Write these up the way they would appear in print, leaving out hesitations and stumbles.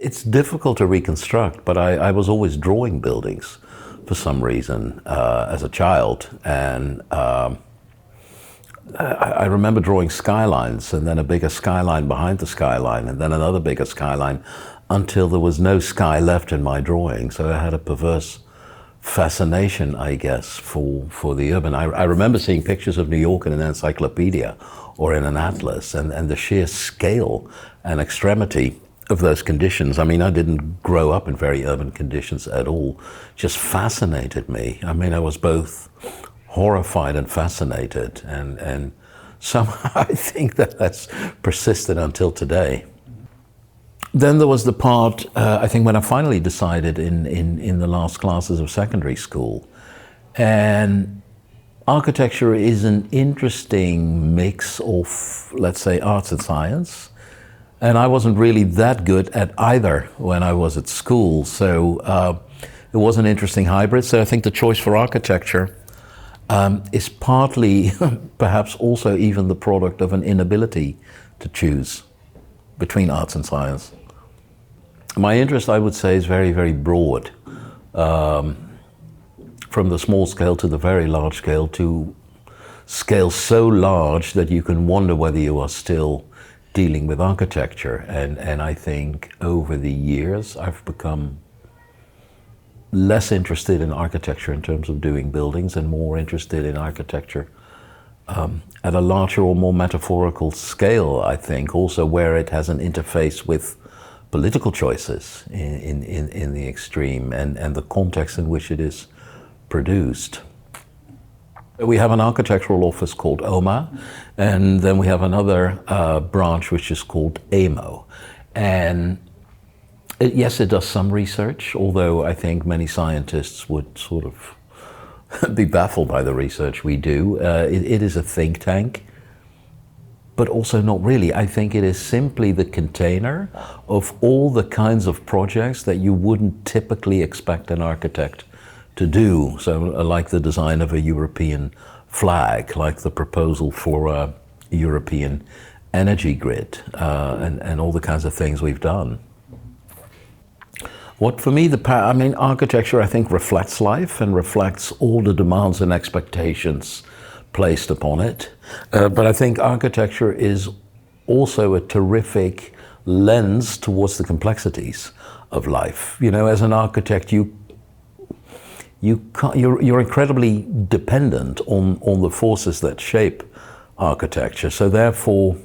it's difficult to reconstruct, but I was always drawing buildings for some reason as a child. And I remember drawing skylines, and then a bigger skyline behind the skyline, and then another bigger skyline, until there was no sky left in my drawing. So I had a perverse fascination, I guess, for the urban. I remember seeing pictures of New York in an encyclopedia or in an atlas, and the sheer scale and extremity of those conditions. I mean, I didn't grow up in very urban conditions at all. Just fascinated me. I mean, I was both horrified and fascinated, and somehow I think that's persisted until today. Then there was the part, I think, when I finally decided in the last classes of secondary school. And architecture is an interesting mix of, let's say, arts and science. And I wasn't really that good at either when I was at school. So it was an interesting hybrid. So I think the choice for architecture is partly, perhaps also even the product of an inability to choose between arts and science. My interest, I would say, is very, very broad. From the small scale to the very large scale, to scale so large that you can wonder whether you are still dealing with architecture. And I think over the years I've become less interested in architecture in terms of doing buildings and more interested in architecture at a larger or more metaphorical scale, I think, also where it has an interface with political choices in the extreme and the context in which it is produced. We have an architectural office called OMA, and then we have another branch which is called AMO. And yes, it does some research, although I think many scientists would sort of be baffled by the research we do. It is a think tank, but also not really. I think it is simply the container of all the kinds of projects that you wouldn't typically expect an architect to do. So like the design of a European flag, like the proposal for a European energy grid, and all the kinds of things we've done. What for me, architecture, I think, reflects life and reflects all the demands and expectations placed upon it. But I think architecture is also a terrific lens towards the complexities of life. You know, as an architect, you're incredibly dependent on the forces that shape architecture. So therefore,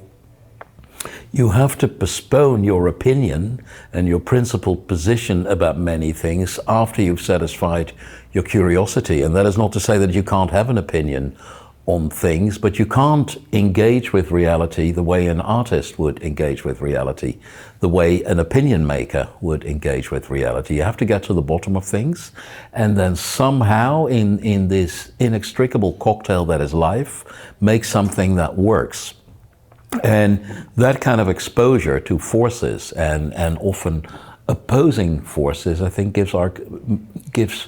you have to postpone your opinion and your principled position about many things after you've satisfied your curiosity. And that is not to say that you can't have an opinion on things, but you can't engage with reality the way an artist would engage with reality, the way an opinion maker would engage with reality. You have to get to the bottom of things, and then somehow in this inextricable cocktail that is life, make something that works. And that kind of exposure to forces and often opposing forces, I think gives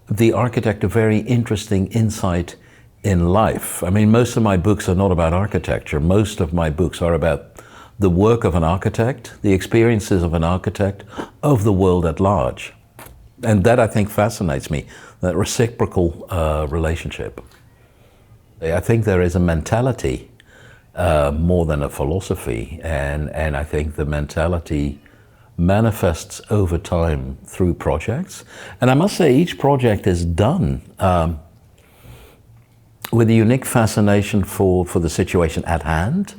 the architect a very interesting insight in life. I mean, most of my books are not about architecture. Most of my books are about the work of an architect, the experiences of an architect, of the world at large. And that, I think, fascinates me, that reciprocal relationship. I think there is a mentality more than a philosophy, and I think the mentality manifests over time through projects. And I must say, each project is done with a unique fascination for the situation at hand,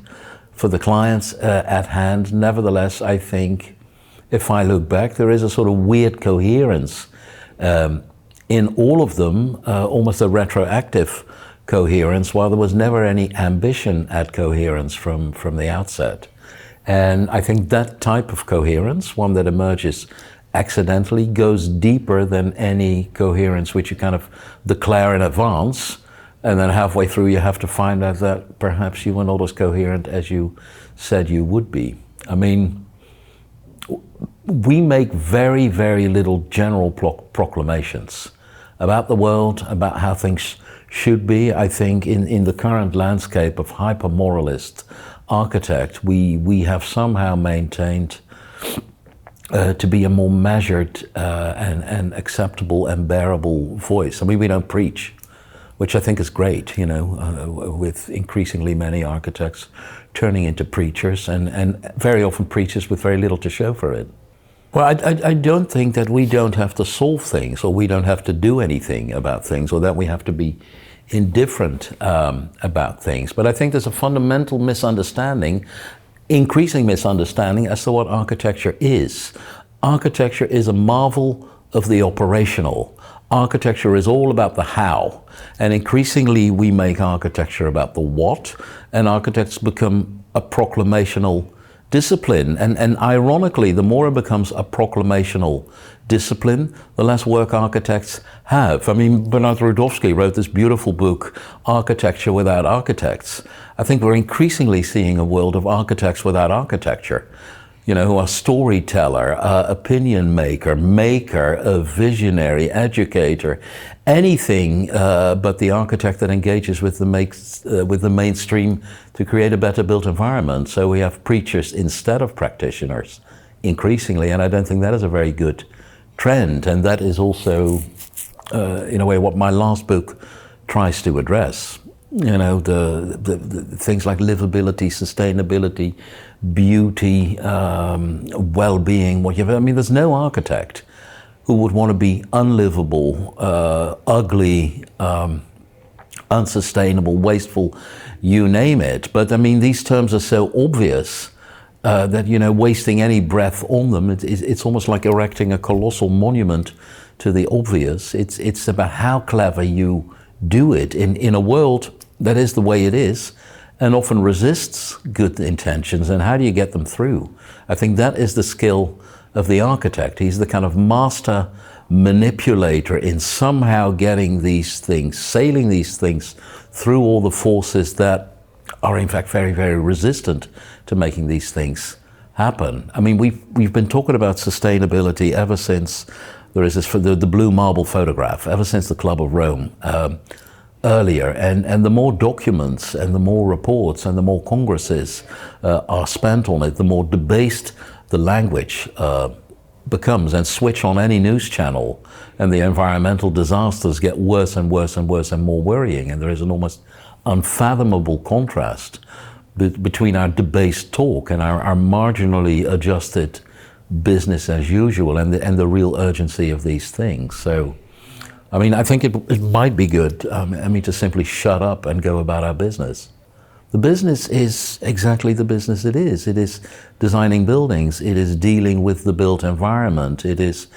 for the clients at hand. Nevertheless, I think if I look back, there is a sort of weird coherence in all of them, almost a retroactive coherence, while there was never any ambition at coherence from the outset. And I think that type of coherence, one that emerges accidentally, goes deeper than any coherence which you kind of declare in advance, and then halfway through you have to find out that perhaps you were not as coherent as you said you would be. I mean, we make very, very little general proclamations about the world, about how things should be. I think in the current landscape of hyper-moralist architect, we have somehow maintained to be a more measured and acceptable and bearable voice. I mean, we don't preach, which I think is great, you know, with increasingly many architects turning into preachers, and very often preachers with very little to show for it. Well, I don't think that we don't have to solve things, or we don't have to do anything about things, or that we have to be indifferent about things. But I think there's a fundamental misunderstanding, increasing misunderstanding, as to what architecture is. Architecture is a marvel of the operational. Architecture is all about the how, and increasingly we make architecture about the what, and architects become a proclamational discipline. And ironically, the more it becomes a proclamational discipline, the less work architects have. I mean, Bernard Rudowski wrote this beautiful book, Architecture Without Architects. I think we're increasingly seeing a world of architects without architecture, you know, who are storyteller, opinion maker, a visionary, educator, anything but the architect that engages with the mainstream to create a better built environment. So we have preachers instead of practitioners, increasingly, and I don't think that is a very good trend. And that is also, in a way, what my last book tries to address. You know, the things like livability, sustainability, beauty, well-being, whatever. I mean, there's no architect who would want to be unlivable, ugly, unsustainable, wasteful, you name it. But I mean, these terms are so obvious that, you know, wasting any breath on them, it's almost like erecting a colossal monument to the obvious. It's about how clever you do it in a world that is the way it is, and often resists good intentions, and how do you get them through? I think that is the skill of the architect. He's the kind of master manipulator in somehow getting these things, sailing these things through all the forces that are in fact very, very resistant to making these things happen. I mean, we've been talking about sustainability ever since there is this, the blue marble photograph, ever since the Club of Rome. Earlier, and the more documents and the more reports and the more congresses are spent on it, the more debased the language becomes, and switch on any news channel and the environmental disasters get worse and worse and worse and more worrying, and there is an almost unfathomable contrast between our debased talk and our marginally adjusted business as usual and the real urgency of these things. So I mean, I think it might be good, I mean, to simply shut up and go about our business. The business is exactly the business it is. It is designing buildings. It is dealing with the built environment. It is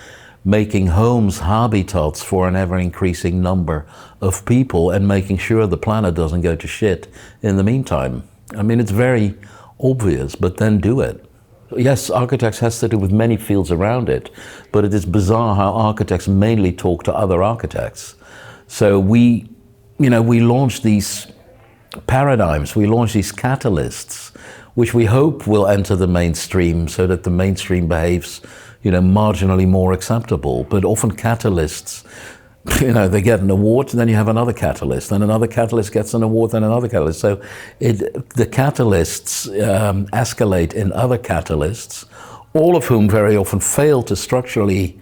making homes habitats for an ever-increasing number of people and making sure the planet doesn't go to shit in the meantime. I mean, it's very obvious, but then do it. Yes, architects has to do with many fields around it, but it is bizarre how architects mainly talk to other architects. So we launch these paradigms, we launch these catalysts, which we hope will enter the mainstream so that the mainstream behaves, you know, marginally more acceptable. But often catalysts, you know, they get an award, and then you have another catalyst, and another catalyst gets an award, and another catalyst. So the catalysts escalate in other catalysts, all of whom very often fail to structurally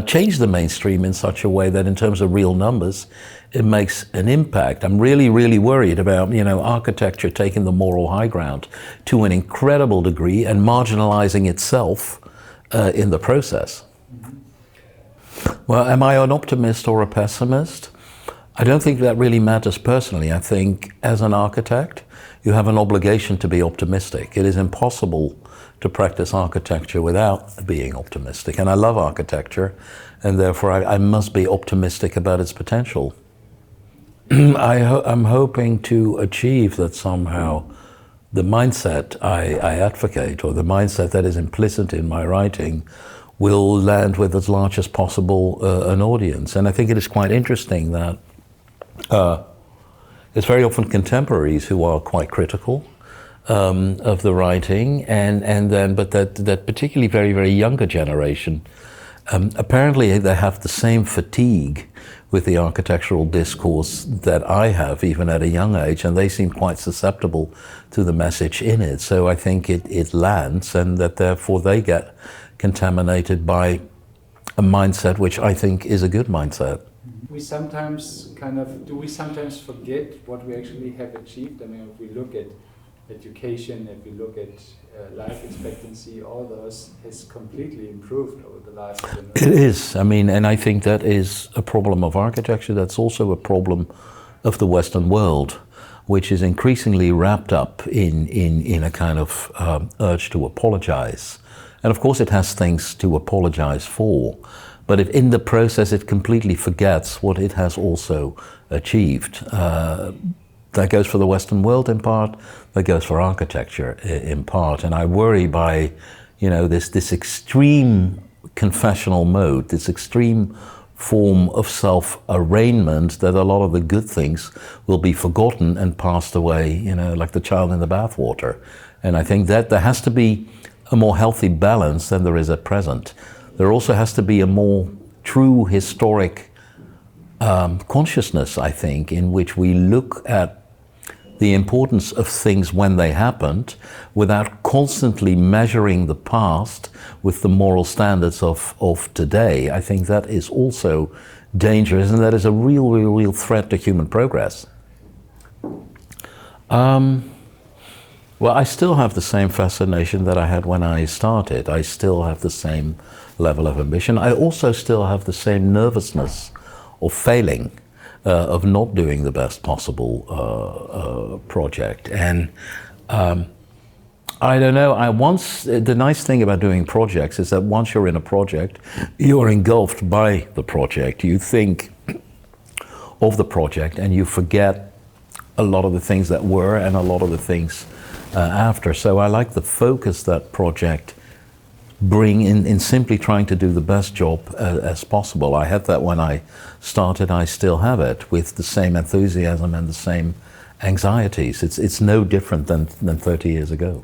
change the mainstream in such a way that in terms of real numbers, it makes an impact. I'm really, really worried about, you know, architecture taking the moral high ground to an incredible degree and marginalizing itself in the process. Well, am I an optimist or a pessimist? I don't think that really matters personally. I think as an architect, you have an obligation to be optimistic. It is impossible to practice architecture without being optimistic. And I love architecture, and therefore I must be optimistic about its potential. I'm hoping to achieve that somehow the mindset I advocate, or the mindset that is implicit in my writing, will land with as large as possible an audience. And I think it is quite interesting that it's very often contemporaries who are quite critical of the writing, but that particularly very, very younger generation Apparently they have the same fatigue with the architectural discourse that I have, even at a young age, and they seem quite susceptible to the message in it. So I think it lands, and that therefore they get contaminated by a mindset which I think is a good mindset. We sometimes do we sometimes forget what we actually have achieved? I mean, if we look at education, if we look at life expectancy, all those has completely improved over the last generation. It is. I mean, and I think that is a problem of architecture. That's also a problem of the Western world, which is increasingly wrapped up in a kind of urge to apologize. And of course it has things to apologize for, but if in the process it completely forgets what it has also achieved. That goes for the Western world in part, that goes for architecture in part. And I worry by, this extreme confessional mode, this extreme form of self-arraignment, that a lot of the good things will be forgotten and passed away, like the child in the bathwater. And I think that there has to be a more healthy balance than there is at present. There also has to be a more true historic consciousness, I think, in which we look at the importance of things when they happened without constantly measuring the past with the moral standards of today. I think that is also dangerous, and that is a real threat to human progress. Well, I still have the same fascination that I had when I started. I still have the same level of ambition. I also still have the same nervousness of failing, of not doing the best possible project. And I don't know, the nice thing about doing projects is that once you're in a project, you're engulfed by the project. You think of the project and you forget a lot of the things that were and a lot of the things after. So I like the focus that project bring in simply trying to do the best job as possible. I had that when I started, I still have it, with the same enthusiasm and the same anxieties. It's no different than 30 years ago.